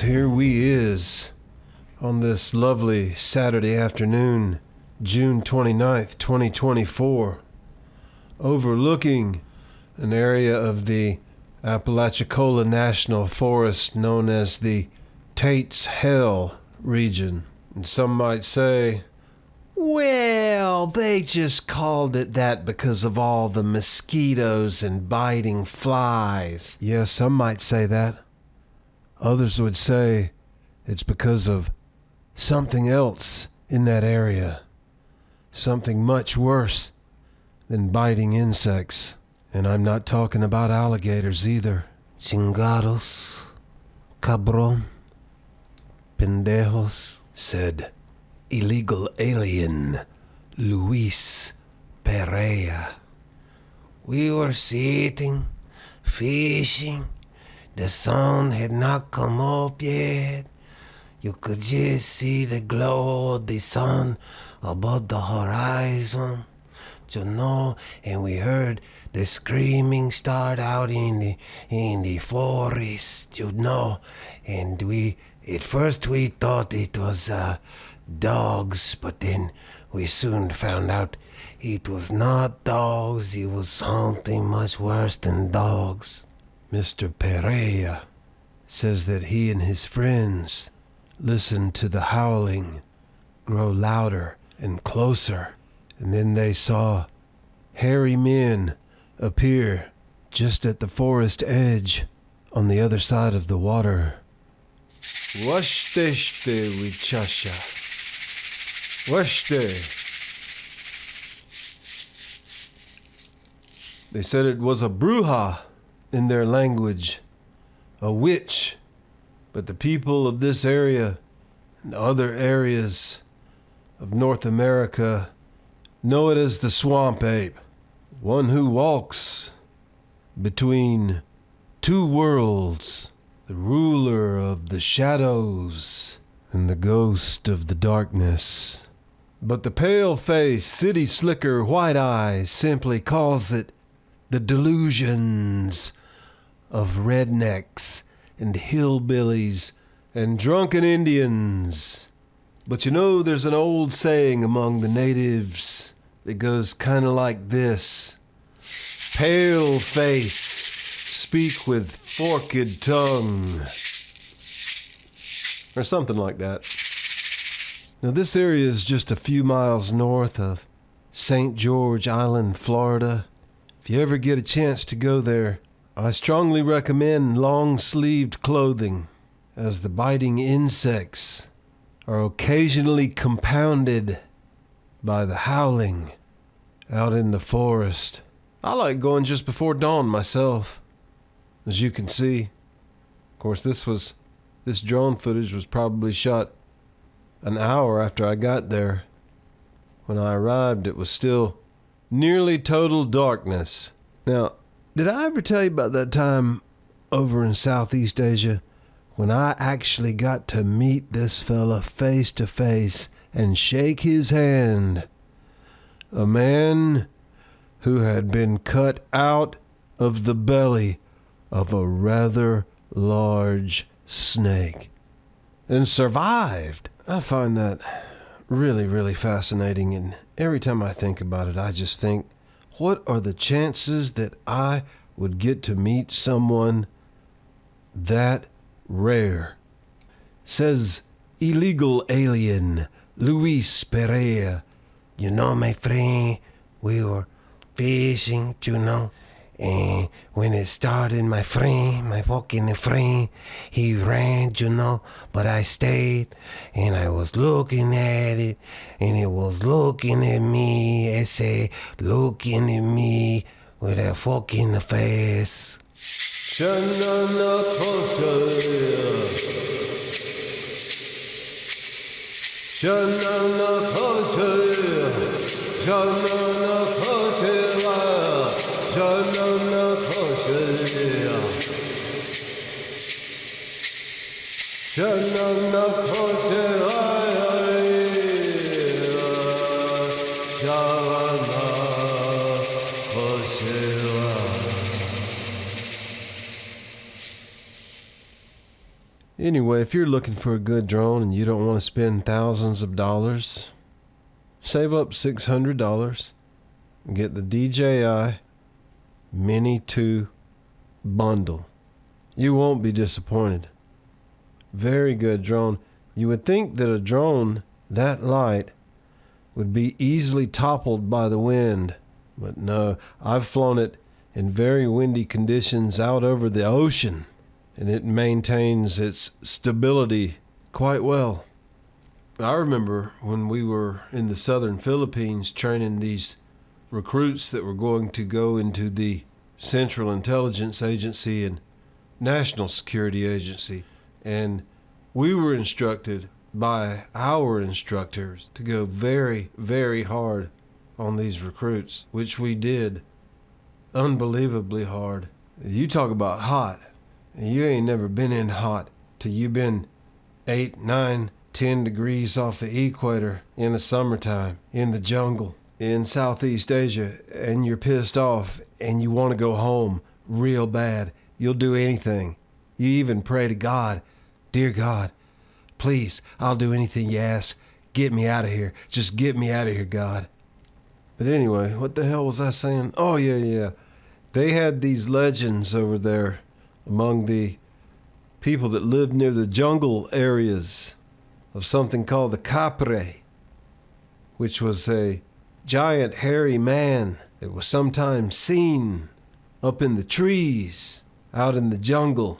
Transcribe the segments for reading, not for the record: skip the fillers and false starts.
Here we is, on this lovely Saturday afternoon, June 29th, 2024, overlooking an area of the Apalachicola National Forest known as the Tate's Hell region. And some might say, well, they just called it that because of all the mosquitoes and biting flies. Yes, some might say that. Others would say it's because of something else in that area. Something much worse than biting insects. And I'm not talking about alligators either. Chingados, cabron, pendejos, said illegal alien Luis Pereira. We were sitting, fishing. The sun had not come up yet. You could just see the glow of the sun above the horizon, and we heard the screaming start out in the forest, and at first we thought it was dogs, but then we soon found out it was not dogs, it was something much worse than dogs. Mr. Pereira says that he and his friends listened to the howling grow louder and closer, and then they saw hairy men appear just at the forest edge on the other side of the water. Washteshte wichasha. Washte. They said it was a bruja in their language, a witch, but the people of this area and other areas of North America know it as the swamp ape, one who walks between two worlds, the ruler of the shadows and the ghost of the darkness. But the pale-faced city slicker White Eye simply calls it the delusions of rednecks and hillbillies and drunken Indians. But there's an old saying among the natives that goes kind of like this: pale face, speak with forked tongue. Or something like that. Now this area is just a few miles north of St. George Island, Florida. If you ever get a chance to go there, I strongly recommend long-sleeved clothing, as the biting insects are occasionally compounded by the howling out in the forest. I like going just before dawn myself, as you can see. Of course, this drone footage was probably shot an hour after I got there. When I arrived, it was still nearly total darkness. Now, did I ever tell you about that time over in Southeast Asia when I actually got to meet this fella face to face and shake his hand? A man who had been cut out of the belly of a rather large snake and survived. I find that really, really fascinating, and every time I think about it, I just think, what are the chances that I would get to meet someone that rare? Says illegal alien Luis Pereira. My friend, we were fishing, And when it started, my fucking friend, he ran, but I stayed, and I was looking at it, and it was looking at me, it said, looking at me with a fucking face. Anyway, if you're looking for a good drone and you don't want to spend thousands of dollars, save up $600 and get the DJI Mini 2 bundle. You won't be disappointed. Very good drone. You would think that a drone that light would be easily toppled by the wind, but no, I've flown it in very windy conditions out over the ocean, and it maintains its stability quite well. I remember when we were in the southern Philippines training these recruits that were going to go into the Central Intelligence Agency and National Security Agency, and we were instructed by our instructors to go very, very hard on these recruits, which we did unbelievably hard. You talk about hot. You ain't never been in hot till you been 8, 9, 10 degrees off the equator in the summertime, in the jungle, in Southeast Asia, and you're pissed off and you want to go home real bad. You'll do anything. You even pray to God, dear God, please, I'll do anything you ask. Get me out of here. Just get me out of here, God. But anyway, what the hell was I saying? Oh, yeah. They had these legends over there among the people that lived near the jungle areas of something called the Capre, which was a giant hairy man that was sometimes seen up in the trees out in the jungle.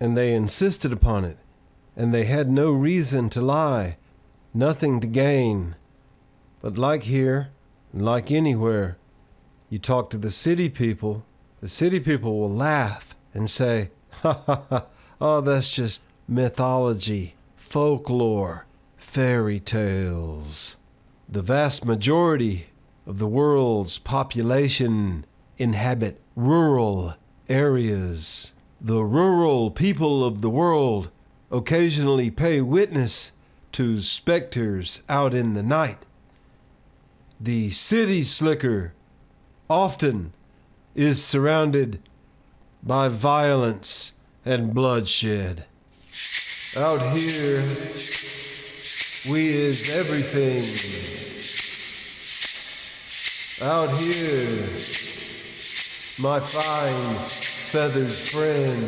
And they insisted upon it. And they had no reason to lie, nothing to gain. But like here, like anywhere, you talk to the city people will laugh and say, ha ha ha, oh, that's just mythology, folklore, fairy tales. The vast majority of the world's population inhabit rural areas. The rural people of the world occasionally pay witness to specters out in the night. The city slicker often is surrounded by violence and bloodshed. Out here, we is everything. Out here, my fine feathered friend.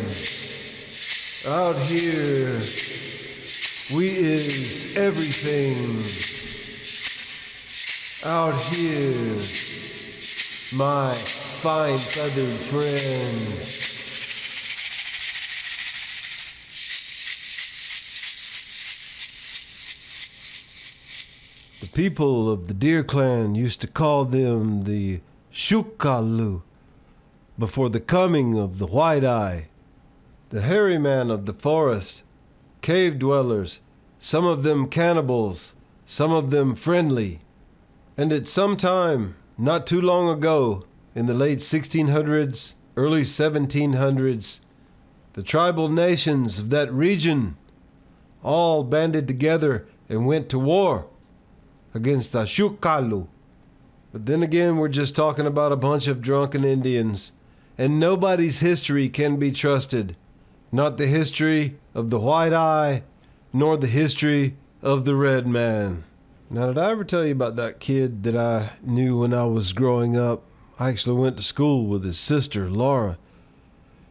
Out here, we is everything. Out here, my fine feathered friend. The people of the Deer Clan used to call them the Shukalu before the coming of the White Eye, the hairy man of the forest, cave dwellers, some of them cannibals, some of them friendly. And at some time, not too long ago, in the late 1600s, early 1700s, the tribal nations of that region all banded together and went to war against the Shukalu. But then again, we're just talking about a bunch of drunken Indians, and nobody's history can be trusted. Not the history of the White Eye, nor the history of the Red Man. Now, did I ever tell you about that kid that I knew when I was growing up? I actually went to school with his sister, Laura.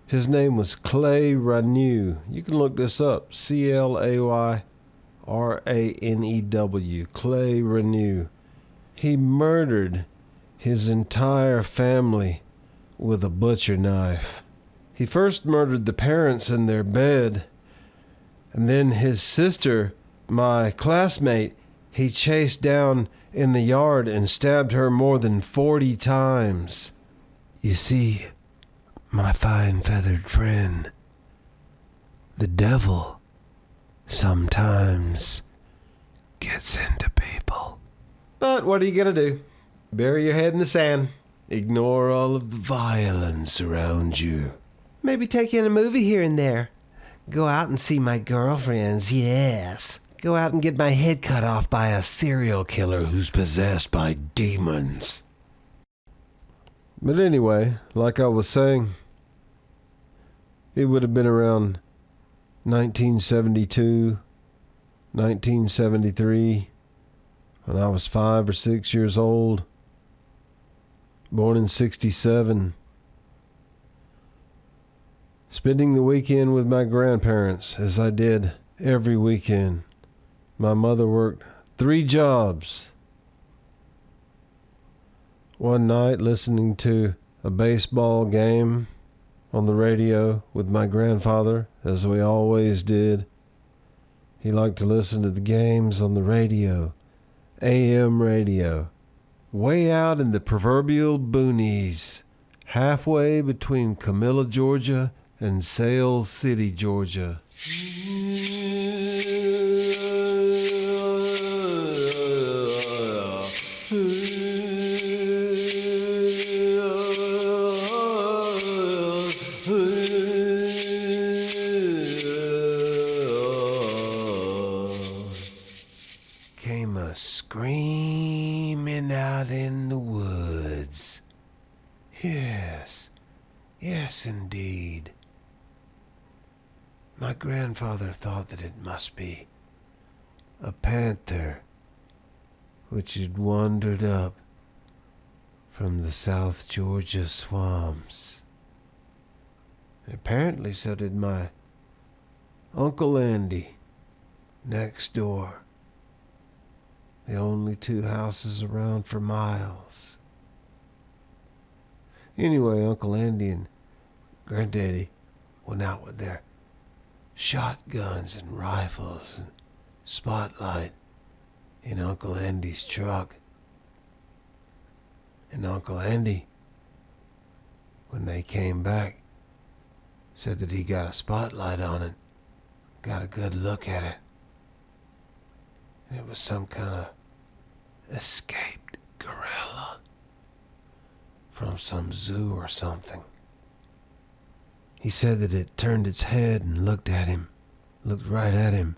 His name was Clay Ranew. You can look this up, Clayranew, Clay Ranew. He murdered his entire family with a butcher knife. He first murdered the parents in their bed, and then his sister, my classmate, he chased down in the yard and stabbed her more than 40 times. You see, my fine feathered friend, the devil sometimes gets into people. But what are you gonna do? Bury your head in the sand. Ignore all of the violence around you. Maybe take in a movie here and there. Go out and see my girlfriends, yes. Go out and get my head cut off by a serial killer who's possessed by demons. But anyway, like I was saying, it would have been around 1972, 1973, when I was 5 or 6 years old, born in 1967. Spending the weekend with my grandparents, as I did every weekend. My mother worked 3 jobs. One night, listening to a baseball game on the radio with my grandfather, as we always did. He liked to listen to the games on the radio, AM radio, way out in the proverbial boonies, halfway between Camilla, Georgia, and Sales City, Georgia. Came a screaming out in the woods. Yes, yes indeed. My grandfather thought that it must be a panther which had wandered up from the South Georgia swamps. Apparently so did my Uncle Andy next door. The only 2 houses around for miles. Anyway, Uncle Andy and Granddaddy went out with their shotguns and rifles and spotlight in Uncle Andy's truck. And Uncle Andy, when they came back, said that he got a spotlight on it, got a good look at it. And it was some kind of escaped gorilla from some zoo or something. He said that it turned its head and looked right at him,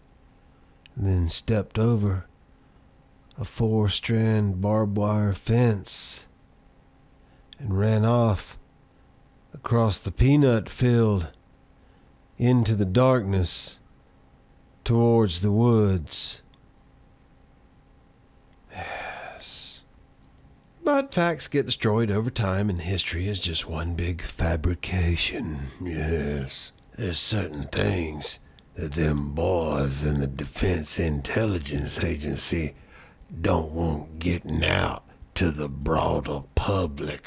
and then stepped over a 4-strand barbed wire fence and ran off across the peanut field into the darkness towards the woods. Yes. But facts get destroyed over time, and history is just one big fabrication. Yes. There's certain things that them boys in the Defense Intelligence Agency don't want getting out to the broader public.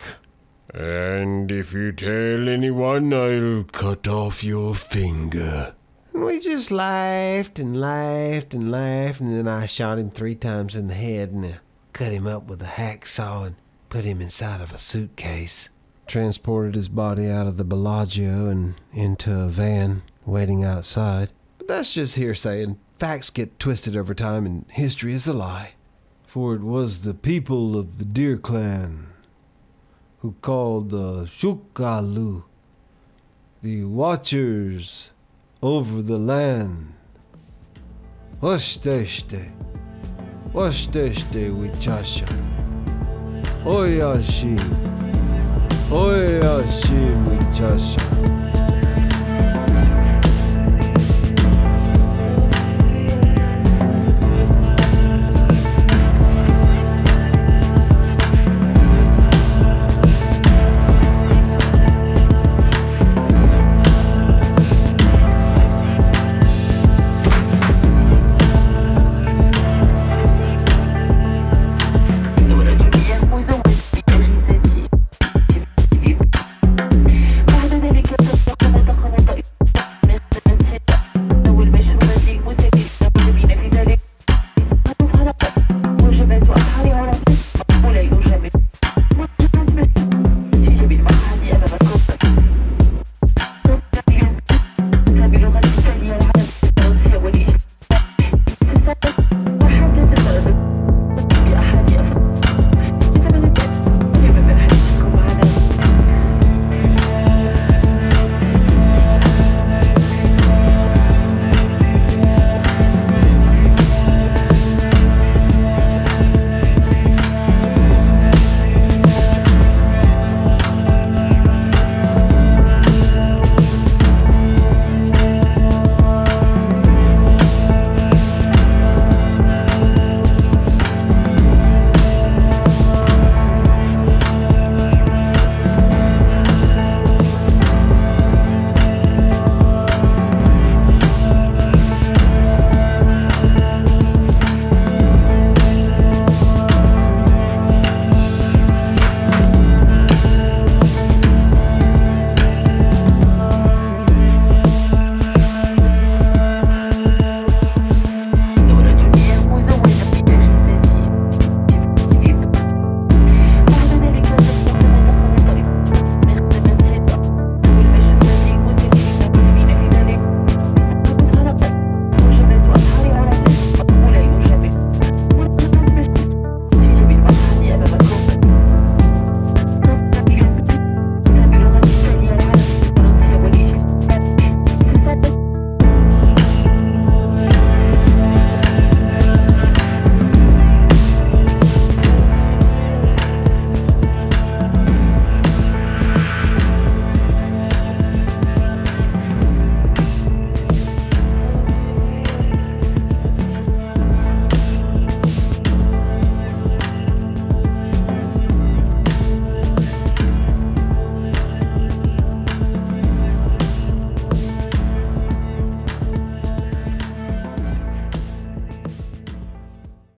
And if you tell anyone, I'll cut off your finger. And we just laughed and laughed and laughed, and then I shot him 3 times in the head and cut him up with a hacksaw and put him inside of a suitcase. Transported his body out of the Bellagio and into a van waiting outside. But that's just hearsay, and facts get twisted over time, and history is a lie. For it was the people of the Deer Clan who called the Shukalu the Watchers over the land. Washteshte, washteshte wichasha, oyashi, oyashi wichasha.